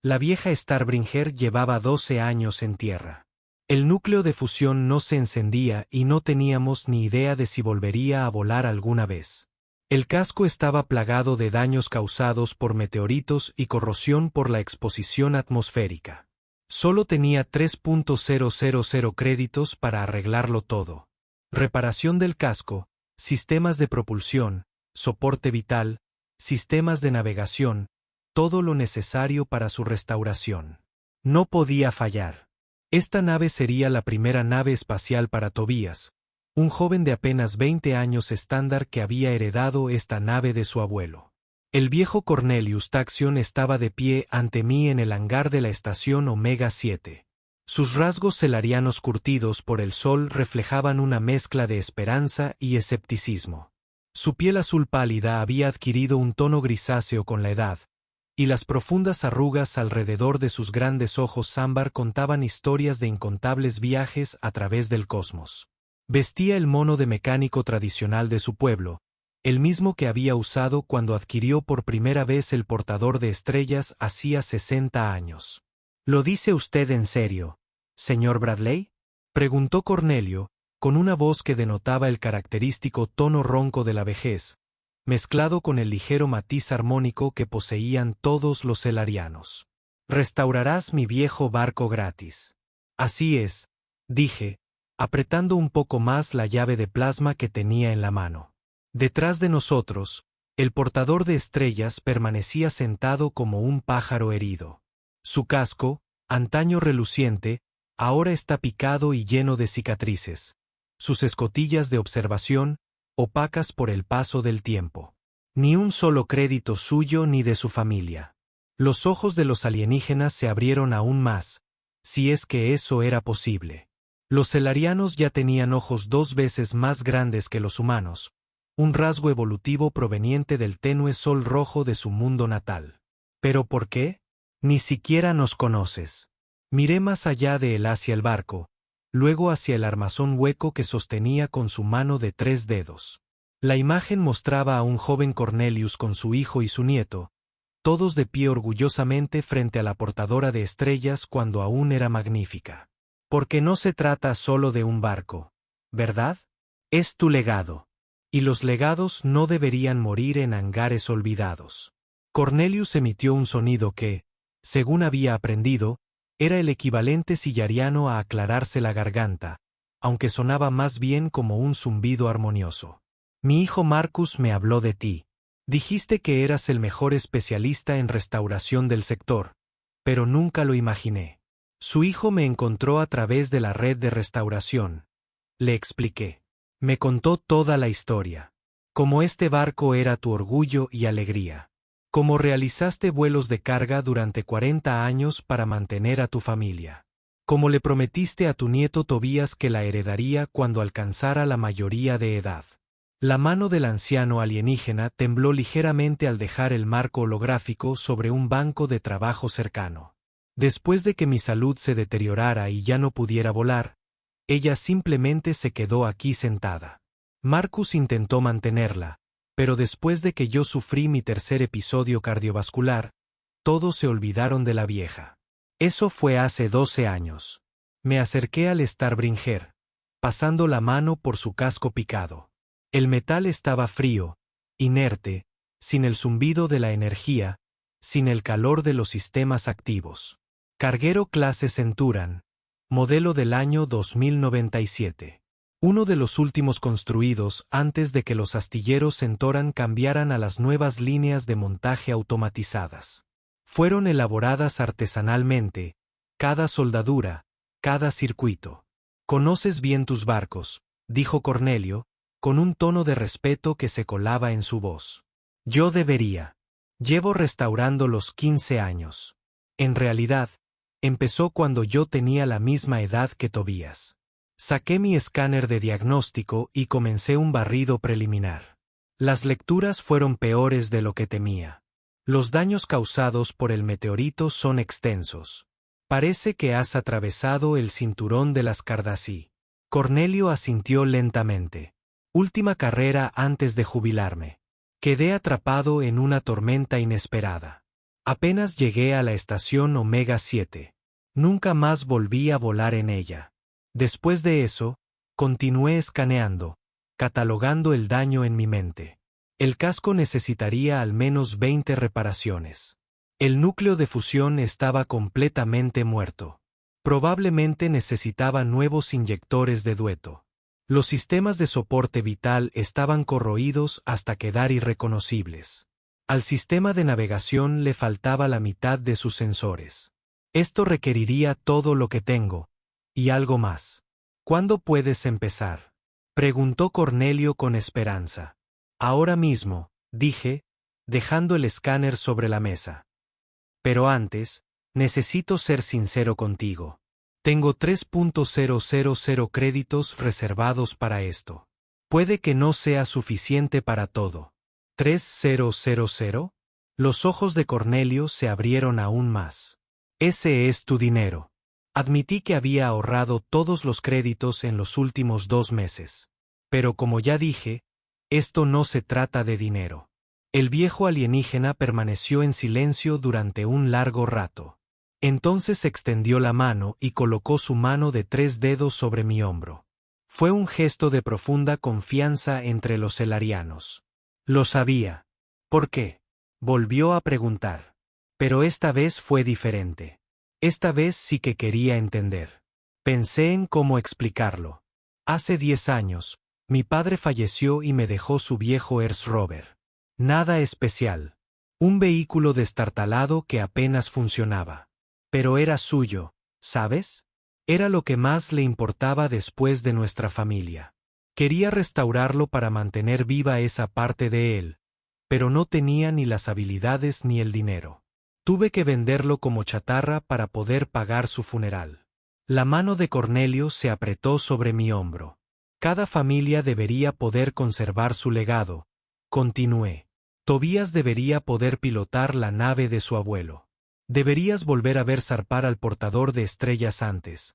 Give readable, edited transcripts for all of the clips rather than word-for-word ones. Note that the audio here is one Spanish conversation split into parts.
La vieja Starbringer llevaba 12 años en tierra. El núcleo de fusión no se encendía y no teníamos ni idea de si volvería a volar alguna vez. El casco estaba plagado de daños causados por meteoritos y corrosión por la exposición atmosférica. Solo tenía 3.000 créditos para arreglarlo todo. Reparación del casco, sistemas de propulsión, soporte vital, sistemas de navegación, todo lo necesario para su restauración. No podía fallar. Esta nave sería la primera nave espacial para Tobías, un joven de apenas 20 años estándar que había heredado esta nave de su abuelo. El viejo Cornelius Taxion estaba de pie ante mí en el hangar de la estación Omega 7. Sus rasgos celarianos curtidos por el sol reflejaban una mezcla de esperanza y escepticismo. Su piel azul pálida había adquirido un tono grisáceo con la edad, y las profundas arrugas alrededor de sus grandes ojos ámbar contaban historias de incontables viajes a través del cosmos. Vestía el mono de mecánico tradicional de su pueblo, el mismo que había usado cuando adquirió por primera vez el portador de estrellas hacía 60 años. ¿Lo dice usted en serio, señor Bradley?, preguntó Cornelio, con una voz que denotaba el característico tono ronco de la vejez, mezclado con el ligero matiz armónico que poseían todos los celarianos. «Restaurarás mi viejo barco gratis». «Así es», dije, apretando un poco más la llave de plasma que tenía en la mano. Detrás de nosotros, el portador de estrellas permanecía sentado como un pájaro herido. Su casco, antaño reluciente, ahora está picado y lleno de cicatrices. Sus escotillas de observación, opacas por el paso del tiempo. Ni un solo crédito suyo ni de su familia. Los ojos de los alienígenas se abrieron aún más, si es que eso era posible. Los celarianos ya tenían ojos 2 veces más grandes que los humanos, un rasgo evolutivo proveniente del tenue sol rojo de su mundo natal. ¿Pero por qué? Ni siquiera nos conoces. Miré más allá de él hacia el barco, luego hacia el armazón hueco que sostenía con su mano de 3 dedos. La imagen mostraba a un joven Cornelius con su hijo y su nieto, todos de pie orgullosamente frente a la portadora de estrellas cuando aún era magnífica. Porque no se trata solo de un barco, ¿verdad? Es tu legado. Y los legados no deberían morir en hangares olvidados. Cornelius emitió un sonido que, según había aprendido, era el equivalente sillariano a aclararse la garganta, aunque sonaba más bien como un zumbido armonioso. Mi hijo Marcus me habló de ti. Dijiste que eras el mejor especialista en restauración del sector, pero nunca lo imaginé. Su hijo me encontró a través de la red de restauración. Le expliqué. Me contó toda la historia. Cómo este barco era tu orgullo y alegría. Cómo realizaste vuelos de carga durante 40 años para mantener a tu familia. Cómo le prometiste a tu nieto Tobías que la heredaría cuando alcanzara la mayoría de edad. La mano del anciano alienígena tembló ligeramente al dejar el marco holográfico sobre un banco de trabajo cercano. Después de que mi salud se deteriorara y ya no pudiera volar, ella simplemente se quedó aquí sentada. Marcus intentó mantenerla, pero después de que yo sufrí mi tercer episodio cardiovascular, todos se olvidaron de la vieja. Eso fue hace 12 años. Me acerqué al Starbringer, pasando la mano por su casco picado. El metal estaba frío, inerte, sin el zumbido de la energía, sin el calor de los sistemas activos. Carguero clase Centurion, modelo del año 2097. Uno de los últimos construidos antes de que los astilleros Centauran cambiaran a las nuevas líneas de montaje automatizadas. Fueron elaboradas artesanalmente, cada soldadura, cada circuito. «Conoces bien tus barcos», dijo Cornelio, con un tono de respeto que se colaba en su voz. «Yo debería. Llevo restaurándolos 15 años. En realidad, empezó cuando yo tenía la misma edad que Tobías. Saqué mi escáner de diagnóstico y comencé un barrido preliminar. Las lecturas fueron peores de lo que temía. Los daños causados por el meteorito son extensos. Parece que has atravesado el cinturón de las Cardassí». Cornelio asintió lentamente. «Última carrera antes de jubilarme. Quedé atrapado en una tormenta inesperada. Apenas llegué a la estación Omega 7. Nunca más volví a volar en ella. Después de eso, continué escaneando, catalogando el daño en mi mente. El casco necesitaría al menos 20 reparaciones. El núcleo de fusión estaba completamente muerto. Probablemente necesitaba nuevos inyectores de dueto. Los sistemas de soporte vital estaban corroídos hasta quedar irreconocibles. Al sistema de navegación le faltaba la mitad de sus sensores. Esto requeriría todo lo que tengo, y algo más. ¿Cuándo puedes empezar?, preguntó Cornelio con esperanza. Ahora mismo, dije, dejando el escáner sobre la mesa. Pero antes, necesito ser sincero contigo. Tengo 3.000 créditos reservados para esto. Puede que no sea suficiente para todo. ¿3.000? Los ojos de Cornelio se abrieron aún más. Ese es tu dinero. Admití que había ahorrado todos los créditos en los últimos 2 meses. Pero como ya dije, esto no se trata de dinero. El viejo alienígena permaneció en silencio durante un largo rato. Entonces extendió la mano y colocó su mano de 3 dedos sobre mi hombro. Fue un gesto de profunda confianza entre los selarianos. Lo sabía. ¿Por qué?, volvió a preguntar. Pero esta vez fue diferente. Esta vez sí que quería entender. Pensé en cómo explicarlo. Hace 10 años, mi padre falleció y me dejó su viejo Earth Rover. Nada especial. Un vehículo destartalado que apenas funcionaba. Pero era suyo, ¿sabes? Era lo que más le importaba después de nuestra familia. Quería restaurarlo para mantener viva esa parte de él, pero no tenía ni las habilidades ni el dinero. Tuve que venderlo como chatarra para poder pagar su funeral. La mano de Cornelio se apretó sobre mi hombro. Cada familia debería poder conservar su legado, continué. Tobías debería poder pilotar la nave de su abuelo. Deberías volver a ver zarpar al portador de estrellas antes.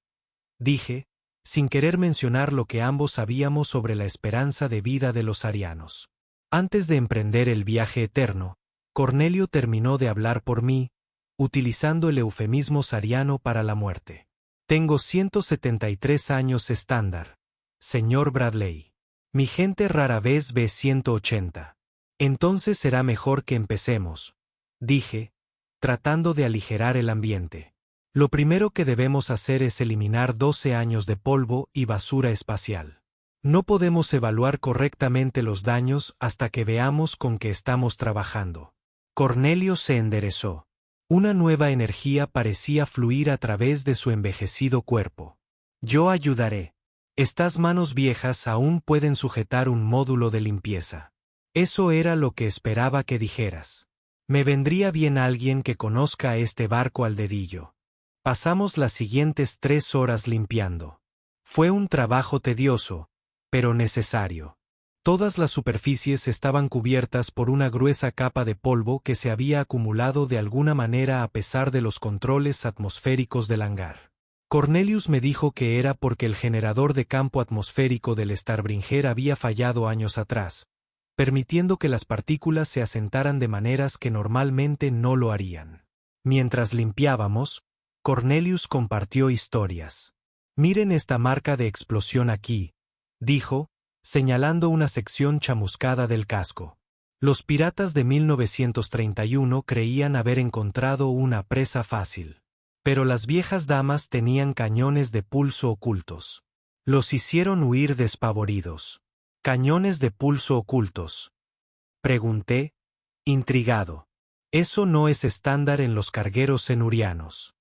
Dije, sin querer mencionar lo que ambos sabíamos sobre la esperanza de vida de los arianos. Antes de emprender el viaje eterno, Cornelio terminó de hablar por mí, utilizando el eufemismo sariano para la muerte. Tengo 173 años estándar, señor Bradley. Mi gente rara vez ve 180. Entonces será mejor que empecemos, dije, tratando de aligerar el ambiente. Lo primero que debemos hacer es eliminar 12 años de polvo y basura espacial. No podemos evaluar correctamente los daños hasta que veamos con qué estamos trabajando. Cornelio se enderezó. Una nueva energía parecía fluir a través de su envejecido cuerpo. Yo ayudaré. Estas manos viejas aún pueden sujetar un módulo de limpieza. Eso era lo que esperaba que dijeras. Me vendría bien alguien que conozca este barco al dedillo. Pasamos las siguientes 3 horas limpiando. Fue un trabajo tedioso, pero necesario. Todas las superficies estaban cubiertas por una gruesa capa de polvo que se había acumulado de alguna manera a pesar de los controles atmosféricos del hangar. Cornelius me dijo que era porque el generador de campo atmosférico del Starbringer había fallado años atrás, permitiendo que las partículas se asentaran de maneras que normalmente no lo harían. Mientras limpiábamos, Cornelius compartió historias. Miren esta marca de explosión aquí, dijo, señalando una sección chamuscada del casco. Los piratas de 1931 creían haber encontrado una presa fácil. Pero las viejas damas tenían cañones de pulso ocultos. Los hicieron huir despavoridos. ¿Cañones de pulso ocultos?, pregunté, intrigado. Eso no es estándar en los cargueros cenurianos.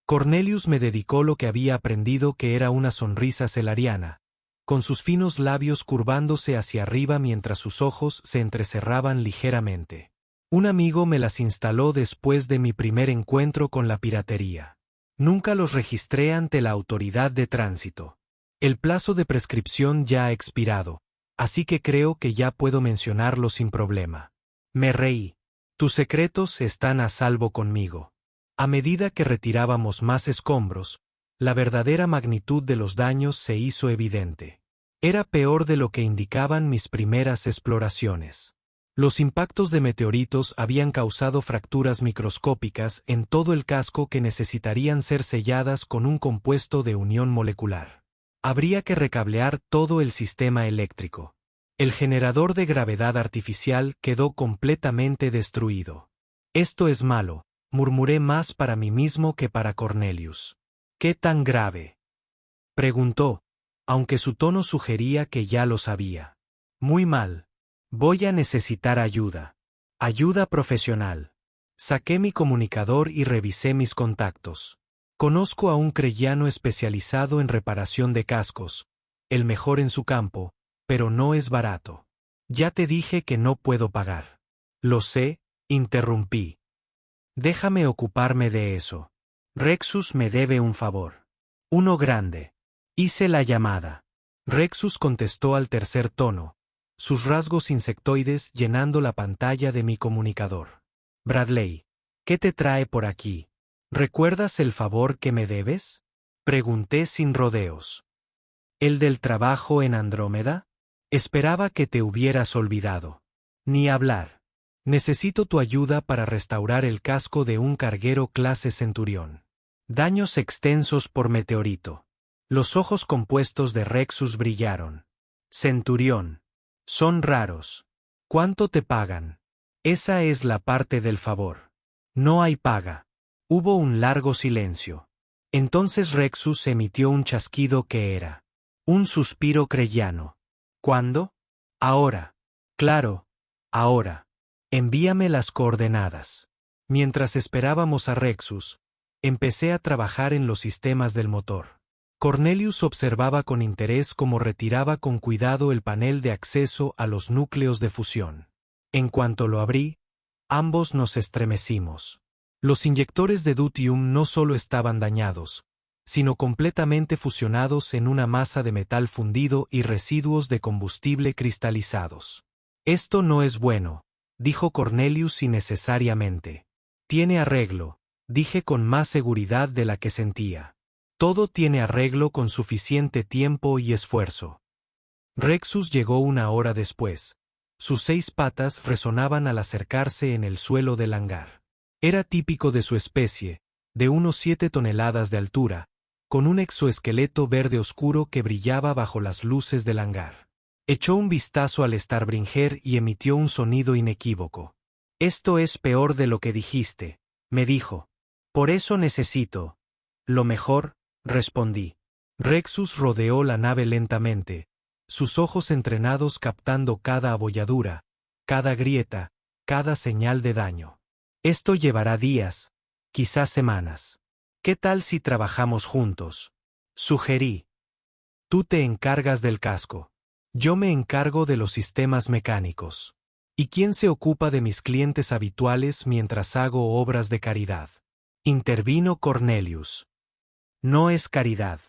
Cornelius me dedicó lo que había aprendido, que era una sonrisa celariana, con sus finos labios curvándose hacia arriba mientras sus ojos se entrecerraban ligeramente. Un amigo me las instaló después de mi primer encuentro con la piratería. Nunca los registré ante la autoridad de tránsito. El plazo de prescripción ya ha expirado, así que creo que ya puedo mencionarlo sin problema. Me reí. Tus secretos están a salvo conmigo. A medida que retirábamos más escombros, la verdadera magnitud de los daños se hizo evidente. Era peor de lo que indicaban mis primeras exploraciones. Los impactos de meteoritos habían causado fracturas microscópicas en todo el casco que necesitarían ser selladas con un compuesto de unión molecular. Habría que recablear todo el sistema eléctrico. El generador de gravedad artificial quedó completamente destruido. Esto es malo, murmuré más para mí mismo que para Cornelius. ¿Qué tan grave?, preguntó, aunque su tono sugería que ya lo sabía. Muy mal. Voy a necesitar ayuda. Ayuda profesional. Saqué mi comunicador y revisé mis contactos. Conozco a un creyano especializado en reparación de cascos, el mejor en su campo, pero no es barato. Ya te dije que no puedo pagar. Lo sé, interrumpí. Déjame ocuparme de eso. Rexus me debe un favor. Uno grande. Hice la llamada. Rexus contestó al tercer tono, sus rasgos insectoides llenando la pantalla de mi comunicador. Bradley, ¿qué te trae por aquí? ¿Recuerdas el favor que me debes?, pregunté sin rodeos. ¿El del trabajo en Andrómeda? Esperaba que te hubieras olvidado. Ni hablar. Necesito tu ayuda para restaurar el casco de un carguero clase Centurión. Daños extensos por meteorito. Los ojos compuestos de Rexus brillaron. Centurión. Son raros. ¿Cuánto te pagan? Esa es la parte del favor. No hay paga. Hubo un largo silencio. Entonces Rexus emitió un chasquido que era un suspiro creyano. ¿Cuándo? Ahora. Claro, ahora. Envíame las coordenadas. Mientras esperábamos a Rexus, empecé a trabajar en los sistemas del motor. Cornelius observaba con interés cómo retiraba con cuidado el panel de acceso a los núcleos de fusión. En cuanto lo abrí, ambos nos estremecimos. Los inyectores de Dutium no solo estaban dañados, sino completamente fusionados en una masa de metal fundido y residuos de combustible cristalizados. Esto no es bueno, dijo Cornelius innecesariamente. Tiene arreglo, dije con más seguridad de la que sentía. Todo tiene arreglo con suficiente tiempo y esfuerzo. Rexus llegó una hora después. Sus 6 patas resonaban al acercarse en el suelo del hangar. Era típico de su especie, de unos 7 toneladas de altura, con un exoesqueleto verde oscuro que brillaba bajo las luces del hangar. Echó un vistazo al Starbringer y emitió un sonido inequívoco. Esto es peor de lo que dijiste, me dijo. Por eso necesito lo mejor, respondí. Rexus rodeó la nave lentamente, sus ojos entrenados captando cada abolladura, cada grieta, cada señal de daño. Esto llevará días, quizás semanas. ¿Qué tal si trabajamos juntos?, sugerí. Tú te encargas del casco. Yo me encargo de los sistemas mecánicos. ¿Y quién se ocupa de mis clientes habituales mientras hago obras de caridad?, intervino Cornelius. No es caridad.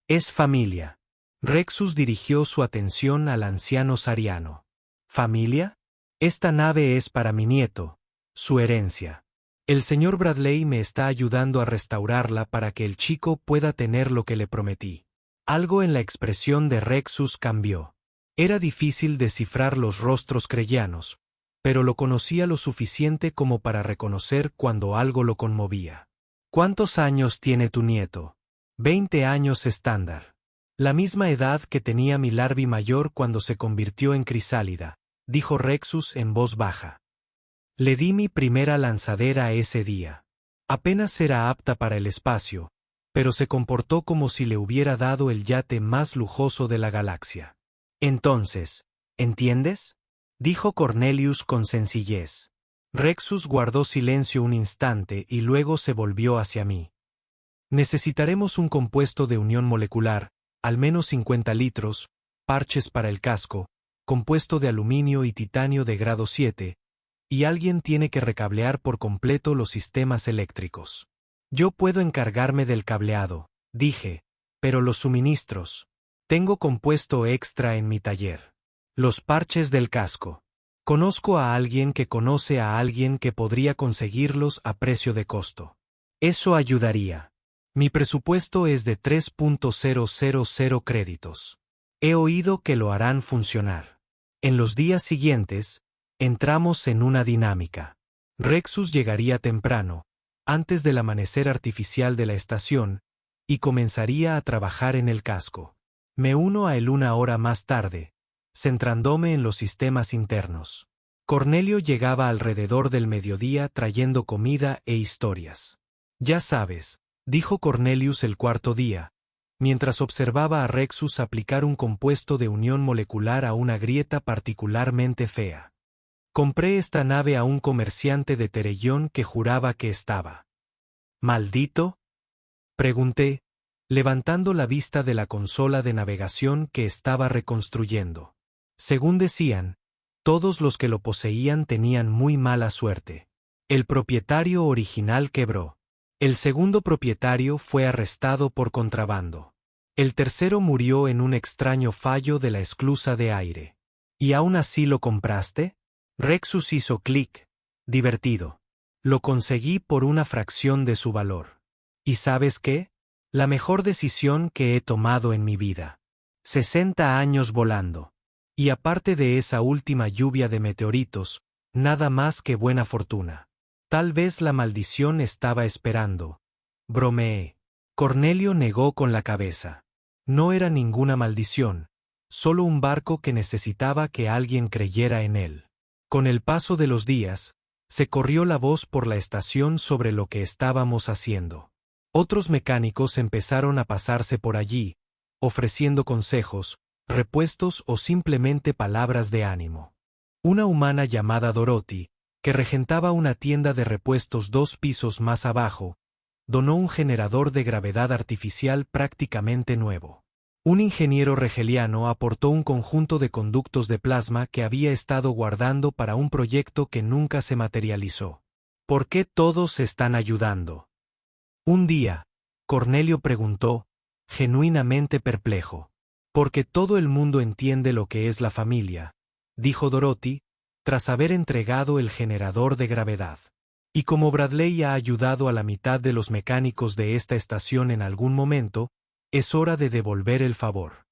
Es familia. Rexus dirigió su atención al anciano sariano. ¿Familia? Esta nave es para mi nieto, su herencia. El señor Bradley me está ayudando a restaurarla para que el chico pueda tener lo que le prometí. Algo en la expresión de Rexus cambió. Era difícil descifrar los rostros creyanos, pero lo conocía lo suficiente como para reconocer cuando algo lo conmovía. ¿Cuántos años tiene tu nieto? 20 años estándar. La misma edad que tenía mi Larvi mayor cuando se convirtió en crisálida, dijo Rexus en voz baja. Le di mi primera lanzadera ese día. Apenas era apta para el espacio, pero se comportó como si le hubiera dado el yate más lujoso de la galaxia. Entonces, ¿entiendes?, dijo Cornelius con sencillez. Rexus guardó silencio un instante y luego se volvió hacia mí. Necesitaremos un compuesto de unión molecular, al menos 50 litros, parches para el casco, compuesto de aluminio y titanio de grado 7, y alguien tiene que recablear por completo los sistemas eléctricos. Yo puedo encargarme del cableado, dije, pero los suministros. Tengo compuesto extra en mi taller. Los parches del casco. Conozco a alguien que conoce a alguien que podría conseguirlos a precio de costo. Eso ayudaría. Mi presupuesto es de 3.000 créditos. He oído que lo harán funcionar. En los días siguientes, Entramos en una dinámica. Rexus llegaría temprano, antes del amanecer artificial de la estación, y comenzaría a trabajar en el casco. Me uno a él una hora más tarde, centrándome en los sistemas internos. Cornelio llegaba alrededor del mediodía trayendo comida e historias. Ya sabes, dijo Cornelius el cuarto día, mientras observaba a Rexus aplicar un compuesto de unión molecular a una grieta particularmente fea. Compré esta nave a un comerciante de Terellón que juraba que estaba. ¿Maldito?, pregunté, levantando la vista de la consola de navegación que estaba reconstruyendo. Según decían, todos los que lo poseían tenían muy mala suerte. El propietario original quebró. El segundo propietario fue arrestado por contrabando. El tercero murió en un extraño fallo de la esclusa de aire. ¿Y aún así lo compraste? Rexus hizo clic, divertido. Lo conseguí por una fracción de su valor. ¿Y sabes qué? La mejor decisión que he tomado en mi vida. 60 años volando. Y aparte de esa última lluvia de meteoritos, nada más que buena fortuna. Tal vez la maldición estaba esperando. Bromeé. Cornelio negó con la cabeza. No era ninguna maldición, solo un barco que necesitaba que alguien creyera en él. Con el paso de los días, se corrió la voz por la estación sobre lo que estábamos haciendo. Otros mecánicos empezaron a pasarse por allí, ofreciendo consejos, repuestos o simplemente palabras de ánimo. Una humana llamada Dorothy, que regentaba una tienda de repuestos 2 pisos más abajo, donó un generador de gravedad artificial prácticamente nuevo. Un ingeniero regeliano aportó un conjunto de conductos de plasma que había estado guardando para un proyecto que nunca se materializó. ¿Por qué todos están ayudando? Un día, Cornelio preguntó, genuinamente perplejo. Porque todo el mundo entiende lo que es la familia, dijo Dorothy, tras haber entregado el generador de gravedad. Y como Bradley ha ayudado a la mitad de los mecánicos de esta estación en algún momento, es hora de devolver el favor.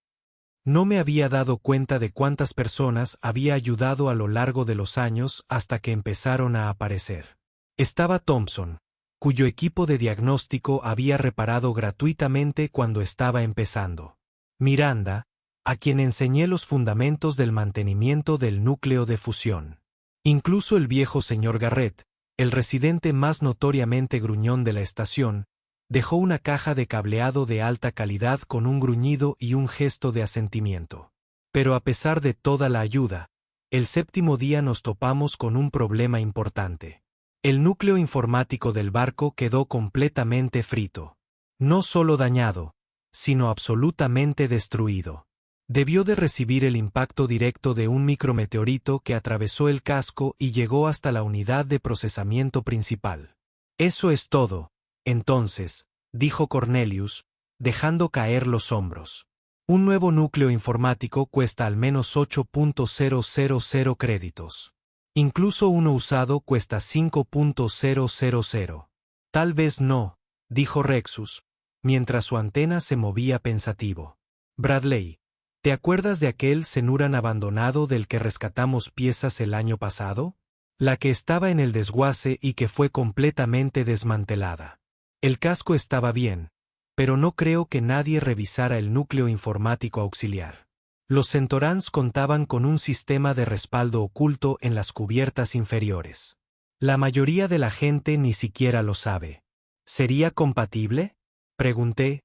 No me había dado cuenta de cuántas personas había ayudado a lo largo de los años hasta que empezaron a aparecer. Estaba Thompson, cuyo equipo de diagnóstico había reparado gratuitamente cuando estaba empezando. Miranda, a quien enseñé los fundamentos del mantenimiento del núcleo de fusión. Incluso el viejo señor Garrett, el residente más notoriamente gruñón de la estación, dejó una caja de cableado de alta calidad con un gruñido y un gesto de asentimiento. Pero a pesar de toda la ayuda, el séptimo día nos topamos con un problema importante. El núcleo informático del barco quedó completamente frito. No solo dañado, sino absolutamente destruido. Debió de recibir el impacto directo de un micrometeorito que atravesó el casco y llegó hasta la unidad de procesamiento principal. Eso es todo. Entonces, dijo Cornelius, dejando caer los hombros. Un nuevo núcleo informático cuesta al menos 8.000 créditos. Incluso uno usado cuesta 5.000. Tal vez no, dijo Rexus, mientras su antena se movía pensativo. Bradley, ¿te acuerdas de aquel Cenuran abandonado del que rescatamos piezas el año pasado? La que estaba en el desguace y que fue completamente desmantelada. El casco estaba bien, pero no creo que nadie revisara el núcleo informático auxiliar. Los Centorans contaban con un sistema de respaldo oculto en las cubiertas inferiores. La mayoría de la gente ni siquiera lo sabe. ¿Sería compatible?, pregunté,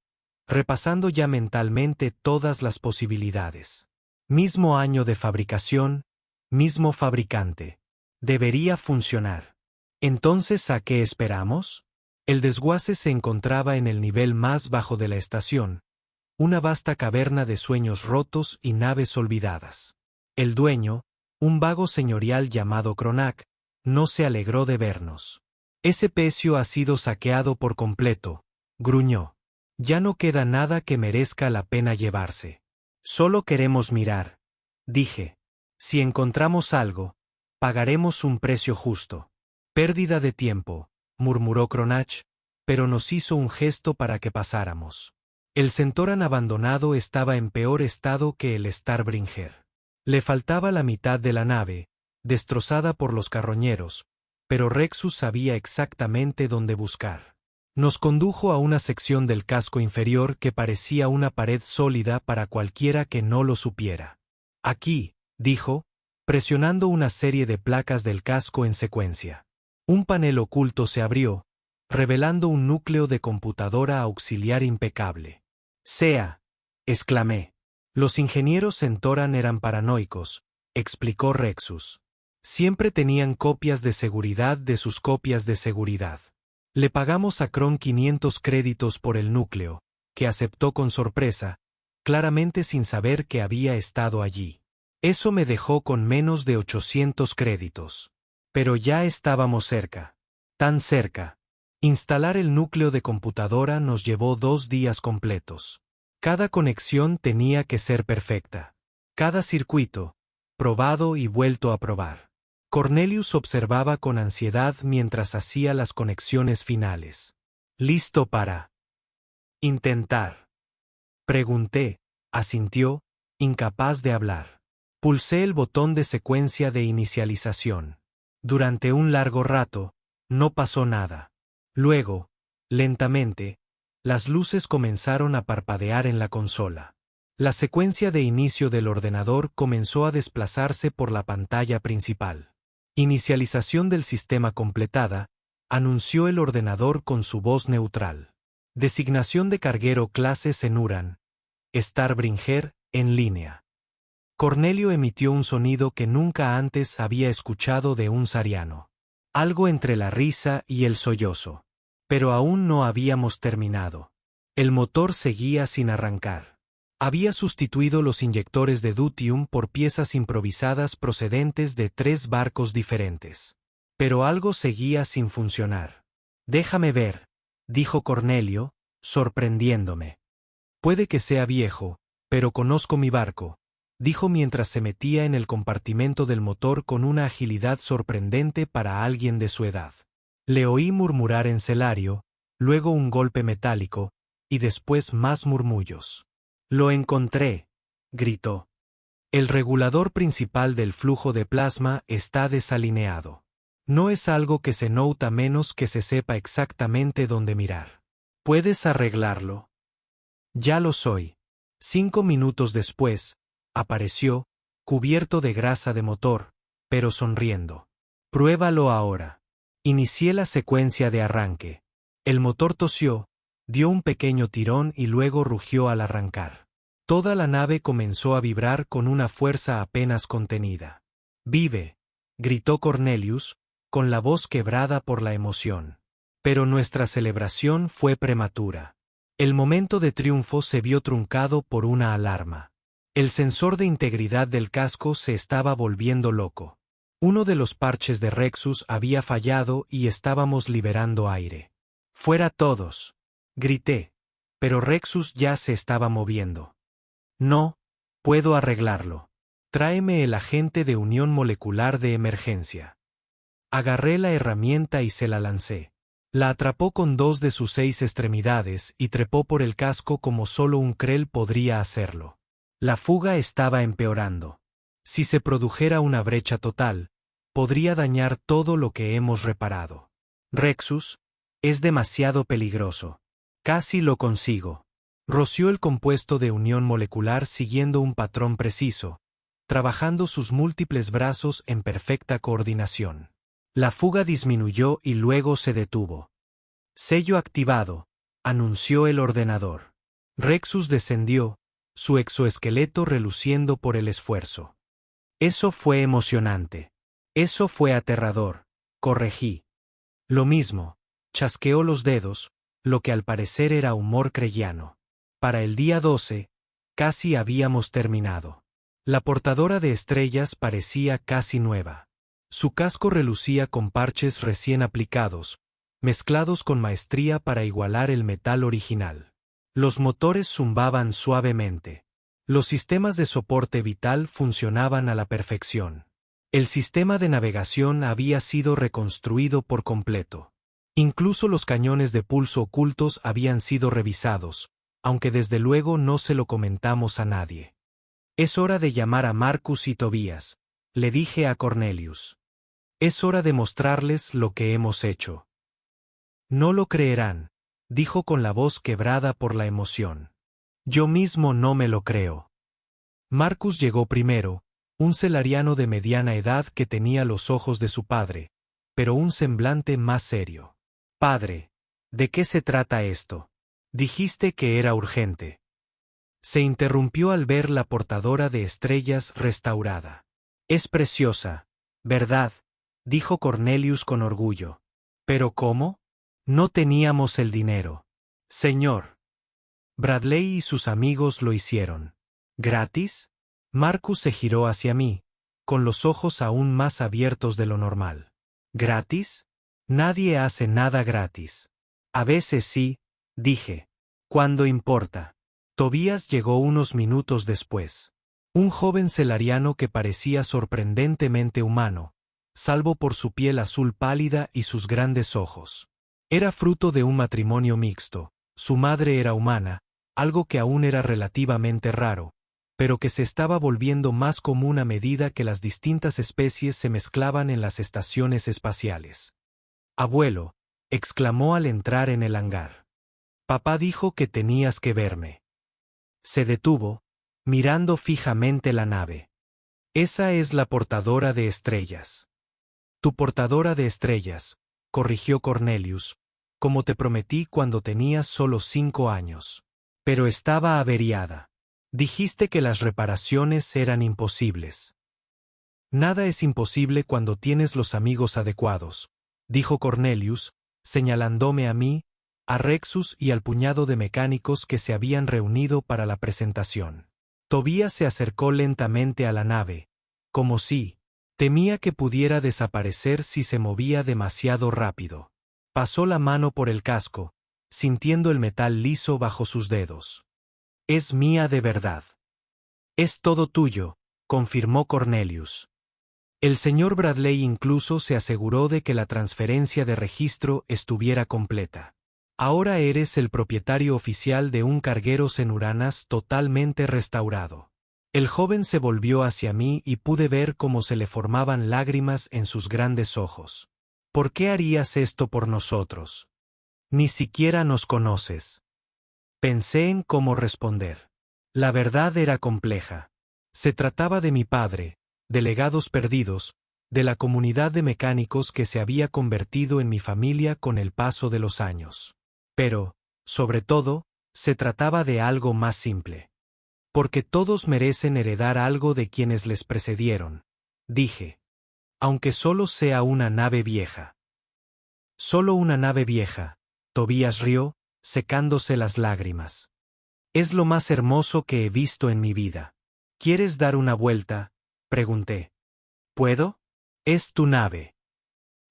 repasando ya mentalmente todas las posibilidades. Mismo año de fabricación, mismo fabricante. Debería funcionar. Entonces, ¿a qué esperamos? El desguace se encontraba en el nivel más bajo de la estación, una vasta caverna de sueños rotos y naves olvidadas. El dueño, un vago señorial llamado Cronac, no se alegró de vernos. Ese pecio ha sido saqueado por completo, gruñó. Ya no queda nada que merezca la pena llevarse. Solo queremos mirar, dije. Si encontramos algo, pagaremos un precio justo. Pérdida de tiempo, murmuró Cronach, pero nos hizo un gesto para que pasáramos. El Centoran abandonado estaba en peor estado que el Starbringer. Le faltaba la mitad de la nave, destrozada por los carroñeros, pero Rexus sabía exactamente dónde buscar. Nos condujo a una sección del casco inferior que parecía una pared sólida para cualquiera que no lo supiera. Aquí, dijo, presionando una serie de placas del casco en secuencia. Un panel oculto se abrió, revelando un núcleo de computadora auxiliar impecable. «Sea», exclamé. «Los ingenieros Centauran eran paranoicos», explicó Rexus. «Siempre tenían copias de seguridad de sus copias de seguridad». Le pagamos a Cron 500 créditos por el núcleo, que aceptó con sorpresa, claramente sin saber que había estado allí. Eso me dejó con menos de 800 créditos. Pero ya estábamos cerca. Tan cerca. Instalar el núcleo de computadora nos llevó 2 días completos. Cada conexión tenía que ser perfecta. Cada circuito, probado y vuelto a probar. Cornelius observaba con ansiedad mientras hacía las conexiones finales. «¿Listo para intentar?», pregunté. Asintió, incapaz de hablar. Pulsé el botón de secuencia de inicialización. Durante un largo rato, no pasó nada. Luego, lentamente, las luces comenzaron a parpadear en la consola. La secuencia de inicio del ordenador comenzó a desplazarse por la pantalla principal. «Inicialización del sistema completada», anunció el ordenador con su voz neutral. «Designación de carguero clase Cenuran. Starbringer, en línea». Cornelio emitió un sonido que nunca antes había escuchado de un sariano. Algo entre la risa y el sollozo. Pero aún no habíamos terminado. El motor seguía sin arrancar. Había sustituido los inyectores de Dutium por piezas improvisadas procedentes de 3 barcos diferentes. Pero algo seguía sin funcionar. «Déjame ver», dijo Cornelio, sorprendiéndome. «Puede que sea viejo, pero conozco mi barco», dijo mientras se metía en el compartimento del motor con una agilidad sorprendente para alguien de su edad. Le oí murmurar en celario, luego un golpe metálico, y después más murmullos. «Lo encontré», gritó. «El regulador principal del flujo de plasma está desalineado. No es algo que se nota a menos que se sepa exactamente dónde mirar. ¿Puedes arreglarlo?» «Ya lo soy». 5 minutos después, apareció, cubierto de grasa de motor, pero sonriendo. «Pruébalo ahora». Inicié la secuencia de arranque. El motor tosió, dio un pequeño tirón y luego rugió al arrancar. Toda la nave comenzó a vibrar con una fuerza apenas contenida. «¡Vive!», gritó Cornelius, con la voz quebrada por la emoción. Pero nuestra celebración fue prematura. El momento de triunfo se vio truncado por una alarma. El sensor de integridad del casco se estaba volviendo loco. Uno de los parches de Rexus había fallado y estábamos liberando aire. «¡Fuera todos!», grité, pero Rexus ya se estaba moviendo. «No, puedo arreglarlo. Tráeme el agente de unión molecular de emergencia». Agarré la herramienta y se la lancé. La atrapó con 2 de sus 6 extremidades y trepó por el casco como solo un Krell podría hacerlo. La fuga estaba empeorando. Si se produjera una brecha total, podría dañar todo lo que hemos reparado. «Rexus, es demasiado peligroso». «Casi lo consigo». Roció el compuesto de unión molecular siguiendo un patrón preciso, trabajando sus múltiples brazos en perfecta coordinación. La fuga disminuyó y luego se detuvo. «Sello activado», anunció el ordenador. Rexus descendió, su exoesqueleto reluciendo por el esfuerzo. «Eso fue emocionante. Eso fue aterrador», corregí. «Lo mismo», chasqueó los dedos, lo que al parecer era humor creyano. Para el día 12, casi habíamos terminado. La portadora de estrellas parecía casi nueva. Su casco relucía con parches recién aplicados, mezclados con maestría para igualar el metal original. Los motores zumbaban suavemente. Los sistemas de soporte vital funcionaban a la perfección. El sistema de navegación había sido reconstruido por completo. Incluso los cañones de pulso ocultos habían sido revisados, aunque desde luego no se lo comentamos a nadie. «Es hora de llamar a Marcus y Tobías», le dije a Cornelius. Es hora de mostrarles lo que hemos hecho. No lo creerán, dijo con la voz quebrada por la emoción. Yo mismo no me lo creo. Marcus llegó primero, un celariano de mediana edad que tenía los ojos de su padre, pero un semblante más serio. Padre, ¿de qué se trata esto? Dijiste que era urgente. Se interrumpió al ver la portadora de estrellas restaurada. Es preciosa, ¿verdad? Dijo Cornelius con orgullo. ¿Pero cómo? No teníamos el dinero. Señor. Bradley y sus amigos lo hicieron. ¿Gratis? Marcus se giró hacia mí, con los ojos aún más abiertos de lo normal. ¿Gratis? Nadie hace nada gratis. A veces sí, dije. ¿Cuándo importa? Tobías llegó unos minutos después. Un joven celariano que parecía sorprendentemente humano, salvo por su piel azul pálida y sus grandes ojos. Era fruto de un matrimonio mixto. Su madre era humana, algo que aún era relativamente raro, pero que se estaba volviendo más común a medida que las distintas especies se mezclaban en las estaciones espaciales. Abuelo, exclamó al entrar en el hangar. Papá dijo que tenías que verme. Se detuvo, mirando fijamente la nave. Esa es la portadora de estrellas. Tu portadora de estrellas, corrigió Cornelius, como te prometí cuando tenías solo 5 años. Pero estaba averiada. Dijiste que las reparaciones eran imposibles. Nada es imposible cuando tienes los amigos adecuados, dijo Cornelius, señalándome a mí, a Rexus y al puñado de mecánicos que se habían reunido para la presentación. Tobías se acercó lentamente a la nave, como si temía que pudiera desaparecer si se movía demasiado rápido. Pasó la mano por el casco, sintiendo el metal liso bajo sus dedos. Es mía de verdad. Es todo tuyo, confirmó Cornelius. El señor Bradley incluso se aseguró de que la transferencia de registro estuviera completa. Ahora eres el propietario oficial de un carguero Cenuranas totalmente restaurado. El joven se volvió hacia mí y pude ver cómo se le formaban lágrimas en sus grandes ojos. ¿Por qué harías esto por nosotros? Ni siquiera nos conoces. Pensé en cómo responder. La verdad era compleja. Se trataba de mi padre, de legados perdidos, de la comunidad de mecánicos que se había convertido en mi familia con el paso de los años. Pero, sobre todo, se trataba de algo más simple. Porque todos merecen heredar algo de quienes les precedieron, dije. Aunque solo sea una nave vieja. Solo una nave vieja, Tobías rió, secándose las lágrimas. Es lo más hermoso que he visto en mi vida. ¿Quieres dar una vuelta? Pregunté. ¿Puedo? Es tu nave.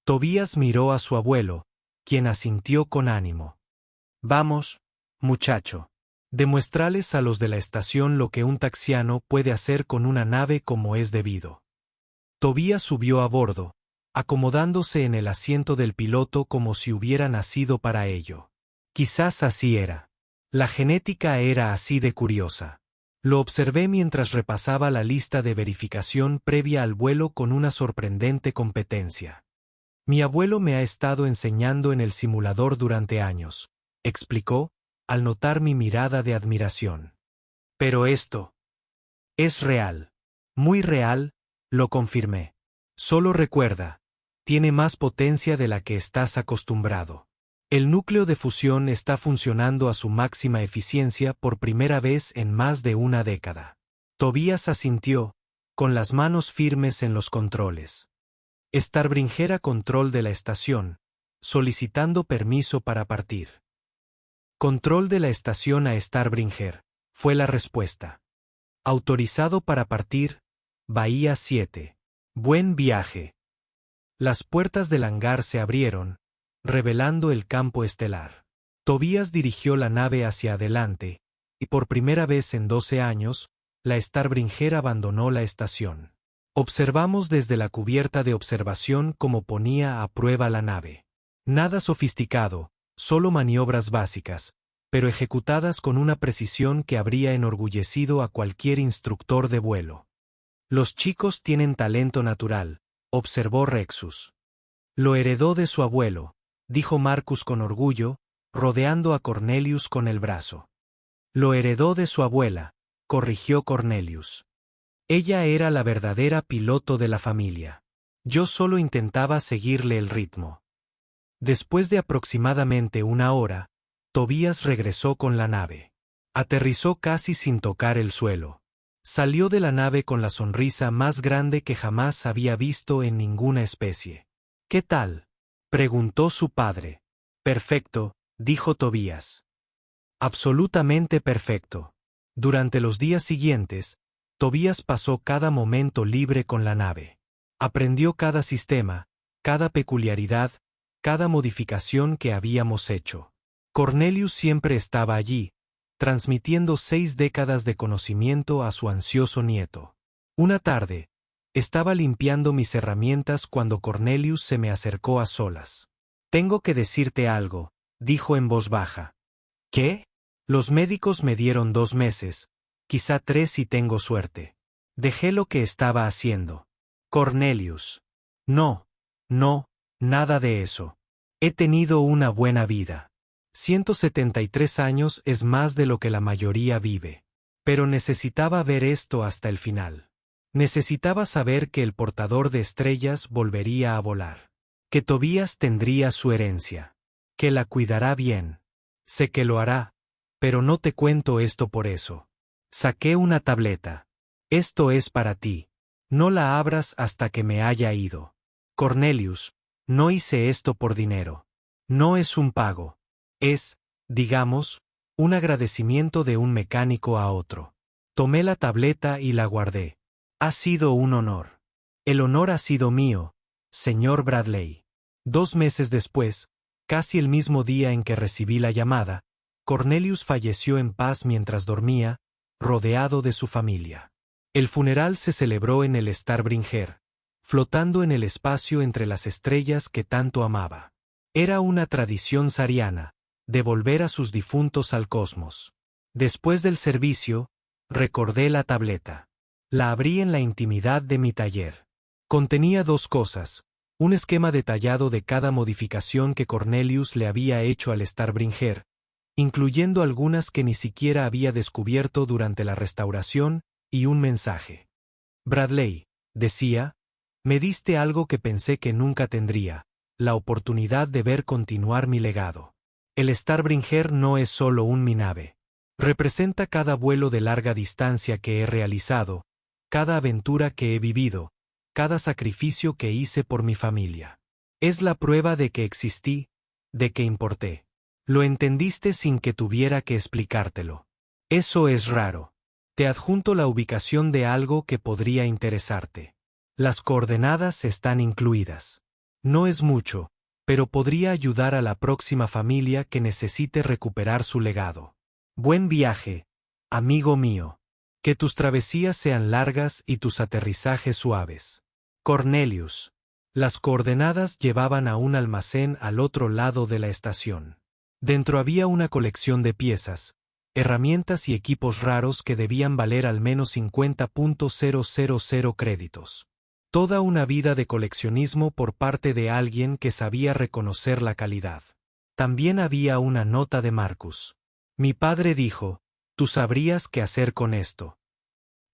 Tobías miró a su abuelo, quien asintió con ánimo. Vamos, muchacho. Demuéstrales a los de la estación lo que un taxiano puede hacer con una nave como es debido. Tobías subió a bordo, acomodándose en el asiento del piloto como si hubiera nacido para ello. Quizás así era. La genética era así de curiosa. Lo observé mientras repasaba la lista de verificación previa al vuelo con una sorprendente competencia. Mi abuelo me ha estado enseñando en el simulador durante años, explicó, al notar mi mirada de admiración. Pero esto es real. Muy real, lo confirmé. Solo recuerda, tiene más potencia de la que estás acostumbrado. El núcleo de fusión está funcionando a su máxima eficiencia por primera vez en más de una década. Tobías asintió, con las manos firmes en los controles. Starbringer a control de la estación, solicitando permiso para partir. Control de la estación a Starbringer, fue la respuesta. Autorizado para partir, Bahía 7. Buen viaje. Las puertas del hangar se abrieron, revelando el campo estelar. Tobías dirigió la nave hacia adelante, y por primera vez en 12 años, la Starbringer abandonó la estación. Observamos desde la cubierta de observación cómo ponía a prueba la nave. Nada sofisticado, solo maniobras básicas, pero ejecutadas con una precisión que habría enorgullecido a cualquier instructor de vuelo. Los chicos tienen talento natural, observó Rexus. Lo heredó de su abuelo, dijo Marcus con orgullo, rodeando a Cornelius con el brazo. Lo heredó de su abuela, corrigió Cornelius. Ella era la verdadera piloto de la familia. Yo solo intentaba seguirle el ritmo. Después de aproximadamente una hora, Tobías regresó con la nave. Aterrizó casi sin tocar el suelo. Salió de la nave con la sonrisa más grande que jamás había visto en ninguna especie. ¿Qué tal?, preguntó su padre. Perfecto, dijo Tobías. Absolutamente perfecto. Durante los días siguientes, Tobías pasó cada momento libre con la nave. Aprendió cada sistema, cada peculiaridad, cada modificación que habíamos hecho. Cornelius siempre estaba allí, transmitiendo 6 décadas de conocimiento a su ansioso nieto. Una tarde, estaba limpiando mis herramientas cuando Cornelius se me acercó a solas. Tengo que decirte algo, dijo en voz baja. ¿Qué? Los médicos me dieron 2 meses, quizá 3 si tengo suerte. Dejé lo que estaba haciendo. Cornelius. No, nada de eso. He tenido una buena vida. 173 años es más de lo que la mayoría vive. Pero necesitaba ver esto hasta el final. Necesitaba saber que el portador de estrellas volvería a volar. Que Tobías tendría su herencia. Que la cuidará bien. Sé que lo hará, pero no te cuento esto por eso. Saqué una tableta. Esto es para ti. No la abras hasta que me haya ido. Cornelius, no hice esto por dinero. No es un pago. Es, digamos, un agradecimiento de un mecánico a otro. Tomé la tableta y la guardé. Ha sido un honor. El honor ha sido mío, señor Bradley. 2 meses después, casi el mismo día en que recibí la llamada, Cornelius falleció en paz mientras dormía, rodeado de su familia. El funeral se celebró en el Starbringer, flotando en el espacio entre las estrellas que tanto amaba. Era una tradición sariana, devolver a sus difuntos al cosmos. Después del servicio, recordé la tableta. La abrí en la intimidad de mi taller. Contenía 2 cosas, un esquema detallado de cada modificación que Cornelius le había hecho al Starbringer, incluyendo algunas que ni siquiera había descubierto durante la restauración, y un mensaje. Bradley, decía, me diste algo que pensé que nunca tendría, la oportunidad de ver continuar mi legado. El Starbringer no es solo mi nave. Representa cada vuelo de larga distancia que he realizado, cada aventura que he vivido, cada sacrificio que hice por mi familia. Es la prueba de que existí, de que importé. Lo entendiste sin que tuviera que explicártelo. Eso es raro. Te adjunto la ubicación de algo que podría interesarte. Las coordenadas están incluidas. No es mucho, pero podría ayudar a la próxima familia que necesite recuperar su legado. Buen viaje, amigo mío. Que tus travesías sean largas y tus aterrizajes suaves. Cornelius. Las coordenadas llevaban a un almacén al otro lado de la estación. Dentro había una colección de piezas, herramientas y equipos raros que debían valer al menos 50.000 créditos. Toda una vida de coleccionismo por parte de alguien que sabía reconocer la calidad. También había una nota de Marcus. Mi padre dijo, tú sabrías qué hacer con esto.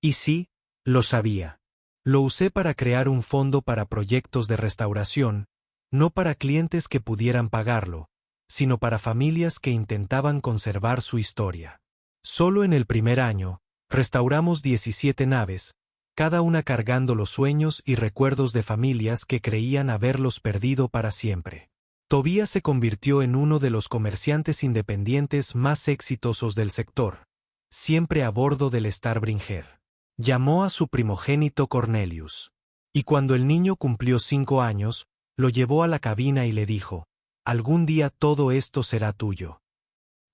Y sí, lo sabía. Lo usé para crear un fondo para proyectos de restauración, no para clientes que pudieran pagarlo, sino para familias que intentaban conservar su historia. Solo en el primer año, restauramos 17 naves, cada una cargando los sueños y recuerdos de familias que creían haberlos perdido para siempre. Tobías se convirtió en uno de los comerciantes independientes más exitosos del sector, siempre a bordo del Starbringer. Llamó a su primogénito Cornelius. Y cuando el niño cumplió 5 años, lo llevó a la cabina y le dijo, algún día todo esto será tuyo.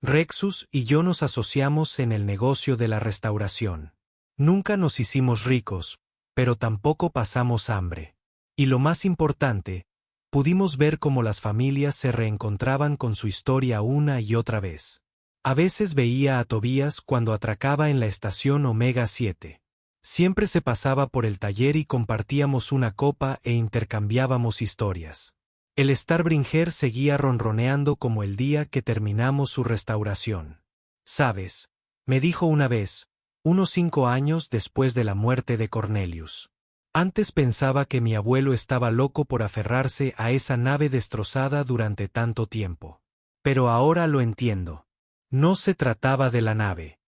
Rexus y yo nos asociamos en el negocio de la restauración. Nunca nos hicimos ricos, pero tampoco pasamos hambre. Y lo más importante, pudimos ver cómo las familias se reencontraban con su historia una y otra vez. A veces veía a Tobías cuando atracaba en la estación Omega 7. Siempre se pasaba por el taller y compartíamos una copa e intercambiábamos historias. El Starbringer seguía ronroneando como el día que terminamos su restauración. «¿Sabes?», me dijo una vez, unos 5 años después de la muerte de Cornelius. «Antes pensaba que mi abuelo estaba loco por aferrarse a esa nave destrozada durante tanto tiempo. Pero ahora lo entiendo. No se trataba de la nave».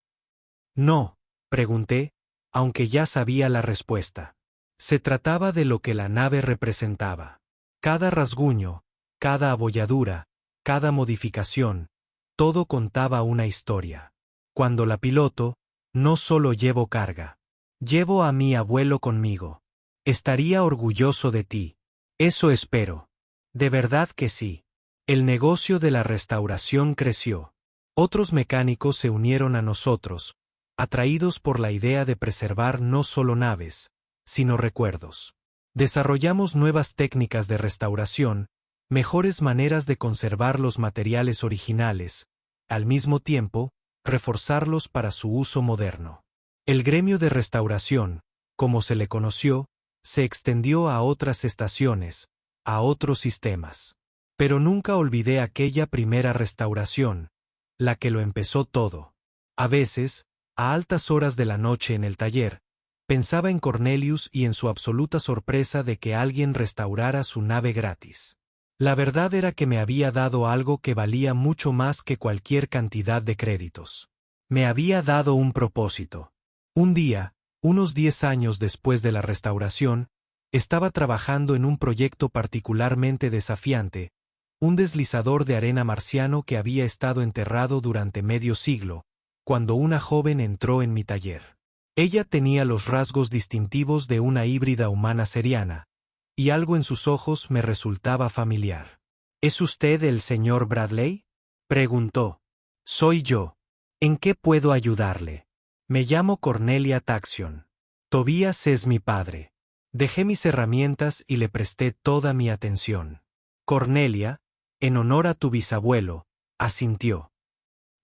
«No», pregunté, aunque ya sabía la respuesta. Se trataba de lo que la nave representaba. Cada rasguño, cada abolladura, cada modificación, todo contaba una historia. Cuando la piloto, no solo llevo carga. Llevo a mi abuelo conmigo. Estaría orgulloso de ti. Eso espero. De verdad que sí. El negocio de la restauración creció. Otros mecánicos se unieron a nosotros, atraídos por la idea de preservar no solo naves, sino recuerdos. Desarrollamos nuevas técnicas de restauración, mejores maneras de conservar los materiales originales, al mismo tiempo, reforzarlos para su uso moderno. El gremio de restauración, como se le conoció, se extendió a otras estaciones, a otros sistemas. Pero nunca olvidé aquella primera restauración, la que lo empezó todo. A veces, a altas horas de la noche en el taller, pensaba en Cornelius y en su absoluta sorpresa de que alguien restaurara su nave gratis. La verdad era que me había dado algo que valía mucho más que cualquier cantidad de créditos. Me había dado un propósito. Un día, unos 10 años después de la restauración, estaba trabajando en un proyecto particularmente desafiante, un deslizador de arena marciano que había estado enterrado durante medio siglo, cuando una joven entró en mi taller. Ella tenía los rasgos distintivos de una híbrida humana seriana, y algo en sus ojos me resultaba familiar. «¿Es usted el señor Bradley?», preguntó. «Soy yo. ¿En qué puedo ayudarle?». «Me llamo Cornelia Taxion. Tobías es mi padre». Dejé mis herramientas y le presté toda mi atención. «Cornelia, en honor a tu bisabuelo», asintió.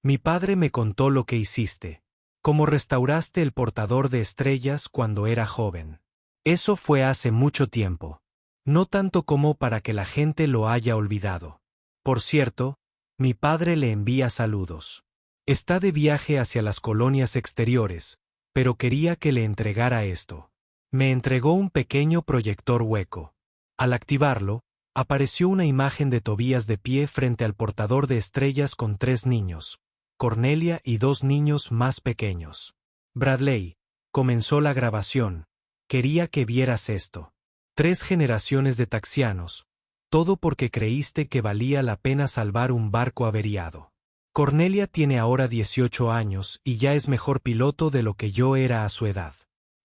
«Mi padre me contó lo que hiciste. Cómo restauraste el portador de estrellas cuando era joven. Eso fue hace mucho tiempo. No tanto como para que la gente lo haya olvidado. Por cierto, mi padre le envía saludos. Está de viaje hacia las colonias exteriores, pero quería que le entregara esto». Me entregó un pequeño proyector hueco. Al activarlo, apareció una imagen de Tobías de pie frente al portador de estrellas con 3 niños, Cornelia y 2 niños más pequeños. «Bradley», comenzó la grabación, «quería que vieras esto. 3 generaciones de taxianos, todo porque creíste que valía la pena salvar un barco averiado. Cornelia tiene ahora 18 años y ya es mejor piloto de lo que yo era a su edad.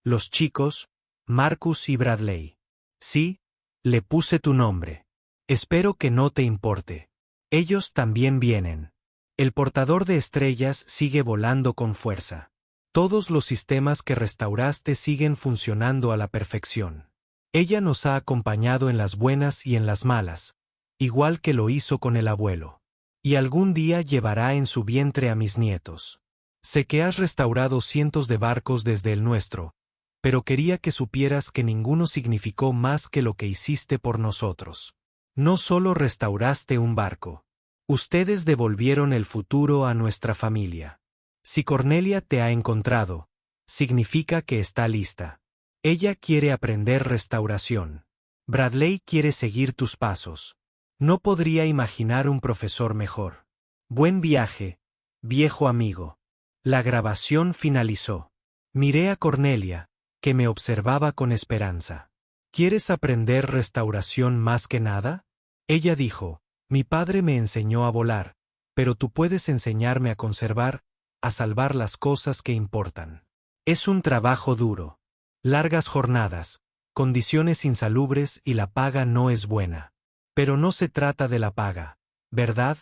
Los chicos, Marcus y Bradley. Sí, le puse tu nombre. Espero que no te importe. Ellos también vienen. El portador de estrellas sigue volando con fuerza. Todos los sistemas que restauraste siguen funcionando a la perfección. Ella nos ha acompañado en las buenas y en las malas, igual que lo hizo con el abuelo. Y algún día llevará en su vientre a mis nietos. Sé que has restaurado cientos de barcos desde el nuestro, pero quería que supieras que ninguno significó más que lo que hiciste por nosotros. No solo restauraste un barco. Ustedes devolvieron el futuro a nuestra familia. Si Cornelia te ha encontrado, significa que está lista. Ella quiere aprender restauración. Bradley quiere seguir tus pasos. No podría imaginar un profesor mejor. Buen viaje, viejo amigo». La grabación finalizó. Miré a Cornelia, que me observaba con esperanza. «¿Quieres aprender restauración más que nada?». Ella dijo, «Mi padre me enseñó a volar, pero tú puedes enseñarme a conservar, a salvar las cosas que importan. Es un trabajo duro. Largas jornadas, condiciones insalubres y la paga no es buena. Pero no se trata de la paga, ¿verdad?»,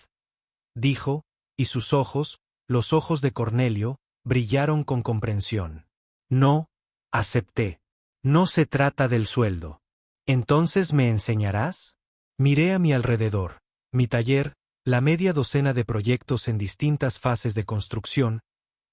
dijo, y sus ojos, los ojos de Cornelio, brillaron con comprensión. «No», acepté. «No se trata del sueldo». «¿Entonces me enseñarás?». Miré a mi alrededor, mi taller, la media docena de proyectos en distintas fases de construcción,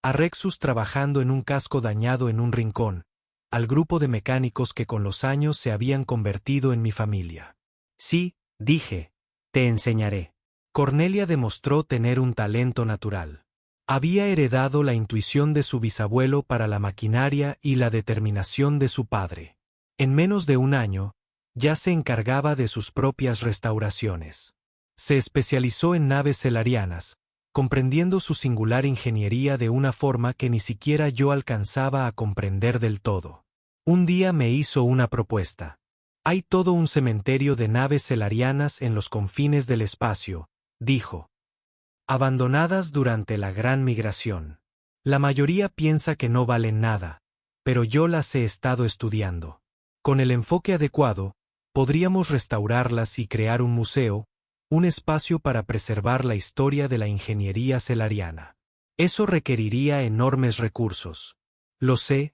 a Rexus trabajando en un casco dañado en un rincón, al grupo de mecánicos que con los años se habían convertido en mi familia. Sí, dije, te enseñaré. Cornelia demostró tener un talento natural. Había heredado la intuición de su bisabuelo para la maquinaria y la determinación de su padre. En menos de un año, ya se encargaba de sus propias restauraciones. Se especializó en naves celarianas, comprendiendo su singular ingeniería de una forma que ni siquiera yo alcanzaba a comprender del todo. Un día me hizo una propuesta. Hay todo un cementerio de naves celarianas en los confines del espacio, dijo. Abandonadas durante la Gran Migración. La mayoría piensa que no valen nada, pero yo las he estado estudiando. Con el enfoque adecuado, podríamos restaurarlas y crear un museo, un espacio para preservar la historia de la ingeniería celariana. Eso requeriría enormes recursos. Lo sé,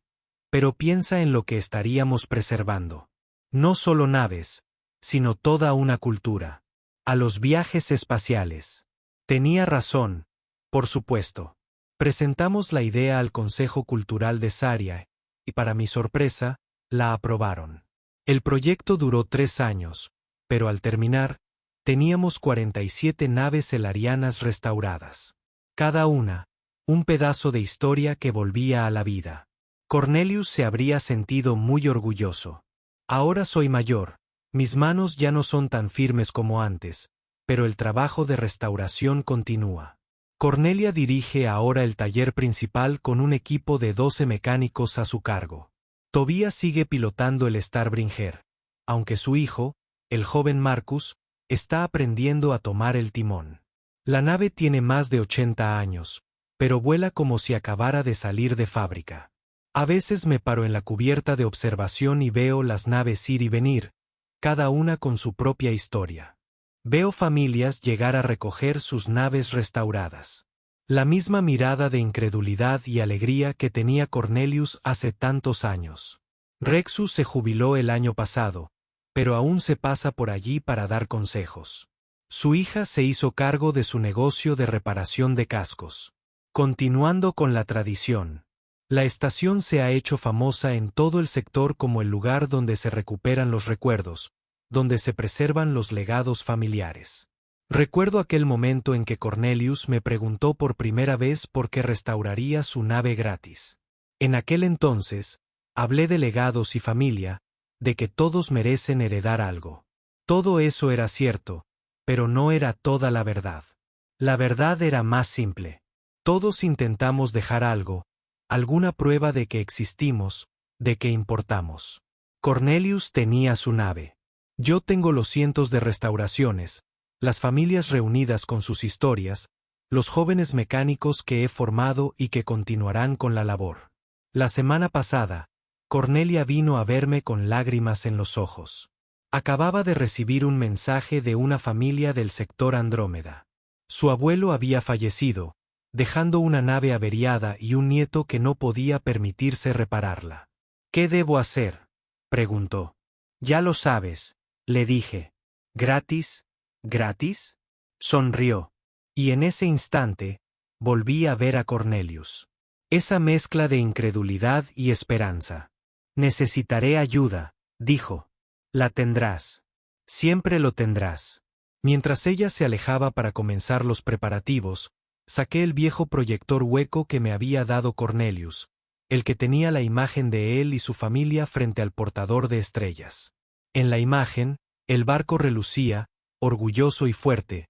pero piensa en lo que estaríamos preservando. No solo naves, sino toda una cultura. A los viajes espaciales. Tenía razón, por supuesto. Presentamos la idea al Consejo Cultural de Saria, y para mi sorpresa, la aprobaron. El proyecto duró 3 años, pero al terminar, teníamos 47 naves celarianas restauradas. Cada una, un pedazo de historia que volvía a la vida. Cornelius se habría sentido muy orgulloso. Ahora soy mayor, mis manos ya no son tan firmes como antes, pero el trabajo de restauración continúa. Cornelia dirige ahora el taller principal con un equipo de 12 mecánicos a su cargo. Tobías sigue pilotando el Starbringer, aunque su hijo, el joven Marcus, está aprendiendo a tomar el timón. La nave tiene más de 80 años, pero vuela como si acabara de salir de fábrica. A veces me paro en la cubierta de observación y veo las naves ir y venir, cada una con su propia historia. Veo familias llegar a recoger sus naves restauradas. La misma mirada de incredulidad y alegría que tenía Cornelius hace tantos años. Rexus se jubiló el año pasado, pero aún se pasa por allí para dar consejos. Su hija se hizo cargo de su negocio de reparación de cascos. Continuando con la tradición, la estación se ha hecho famosa en todo el sector como el lugar donde se recuperan los recuerdos, donde se preservan los legados familiares. Recuerdo aquel momento en que Cornelius me preguntó por primera vez por qué restauraría su nave gratis. En aquel entonces, hablé de legados y familia, de que todos merecen heredar algo. Todo eso era cierto, pero no era toda la verdad. La verdad era más simple. Todos intentamos dejar algo, alguna prueba de que existimos, de que importamos. Cornelius tenía su nave. Yo tengo los cientos de restauraciones, las familias reunidas con sus historias, los jóvenes mecánicos que he formado y que continuarán con la labor. La semana pasada, Cornelia vino a verme con lágrimas en los ojos. Acababa de recibir un mensaje de una familia del sector Andrómeda. Su abuelo había fallecido, dejando una nave averiada y un nieto que no podía permitirse repararla. ¿Qué debo hacer?, preguntó. Ya lo sabes, le dije. ¿Gratis? ¿Gratis? Sonrió. Y en ese instante, volví a ver a Cornelius. Esa mezcla de incredulidad y esperanza. Necesitaré ayuda, dijo. La tendrás. Siempre lo tendrás. Mientras ella se alejaba para comenzar los preparativos, saqué el viejo proyector hueco que me había dado Cornelius, el que tenía la imagen de él y su familia frente al portador de estrellas. En la imagen, el barco relucía, orgulloso y fuerte,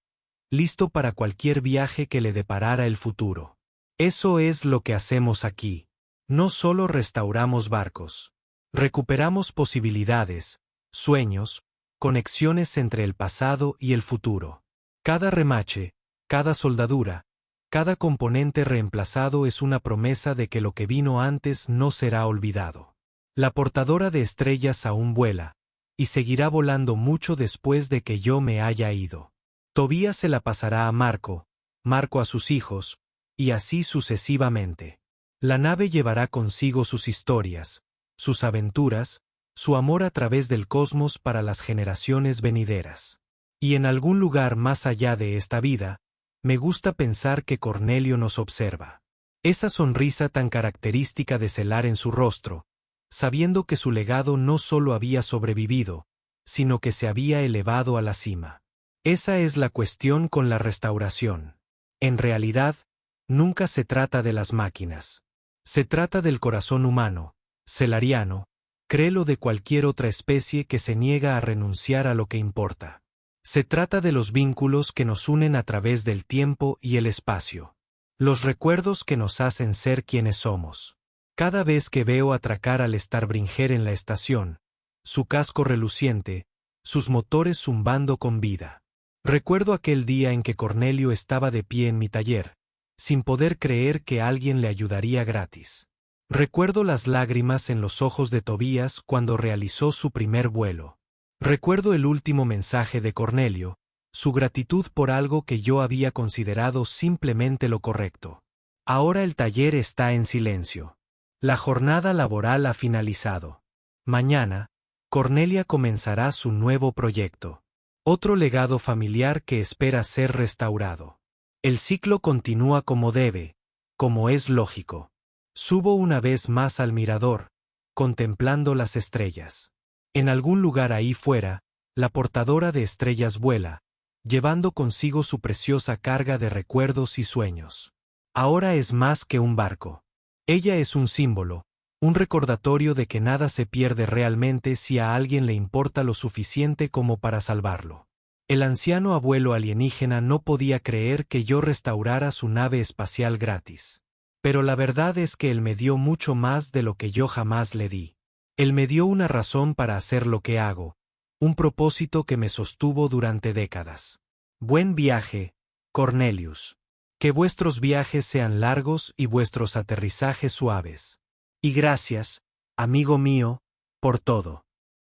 listo para cualquier viaje que le deparara el futuro. Eso es lo que hacemos aquí. No solo restauramos barcos. Recuperamos posibilidades, sueños, conexiones entre el pasado y el futuro. Cada remache, cada soldadura, cada componente reemplazado es una promesa de que lo que vino antes no será olvidado. La portadora de estrellas aún vuela, y seguirá volando mucho después de que yo me haya ido. Tobías se la pasará a Marco, Marco a sus hijos, y así sucesivamente. La nave llevará consigo sus historias, sus aventuras, su amor a través del cosmos para las generaciones venideras. Y en algún lugar más allá de esta vida, me gusta pensar que Cornelio nos observa. Esa sonrisa tan característica de Celar en su rostro, sabiendo que su legado no solo había sobrevivido, sino que se había elevado a la cima. Esa es la cuestión con la restauración. En realidad, nunca se trata de las máquinas. Se trata del corazón humano, celariano, créelo de cualquier otra especie que se niega a renunciar a lo que importa. Se trata de los vínculos que nos unen a través del tiempo y el espacio. Los recuerdos que nos hacen ser quienes somos. Cada vez que veo atracar al Starbringer en la estación, su casco reluciente, sus motores zumbando con vida. Recuerdo aquel día en que Cornelio estaba de pie en mi taller, sin poder creer que alguien le ayudaría gratis. Recuerdo las lágrimas en los ojos de Tobías cuando realizó su primer vuelo. Recuerdo el último mensaje de Cornelio, su gratitud por algo que yo había considerado simplemente lo correcto. Ahora el taller está en silencio. La jornada laboral ha finalizado. Mañana, Cornelia comenzará su nuevo proyecto. Otro legado familiar que espera ser restaurado. El ciclo continúa como debe, como es lógico. Subo una vez más al mirador, contemplando las estrellas. En algún lugar ahí fuera, la portadora de estrellas vuela, llevando consigo su preciosa carga de recuerdos y sueños. Ahora es más que un barco. Ella es un símbolo, un recordatorio de que nada se pierde realmente si a alguien le importa lo suficiente como para salvarlo. El anciano abuelo alienígena no podía creer que yo restaurara su nave espacial gratis. Pero la verdad es que él me dio mucho más de lo que yo jamás le di. Él me dio una razón para hacer lo que hago, un propósito que me sostuvo durante décadas. Buen viaje, Cornelius. Que vuestros viajes sean largos y vuestros aterrizajes suaves. Y gracias, amigo mío, por todo.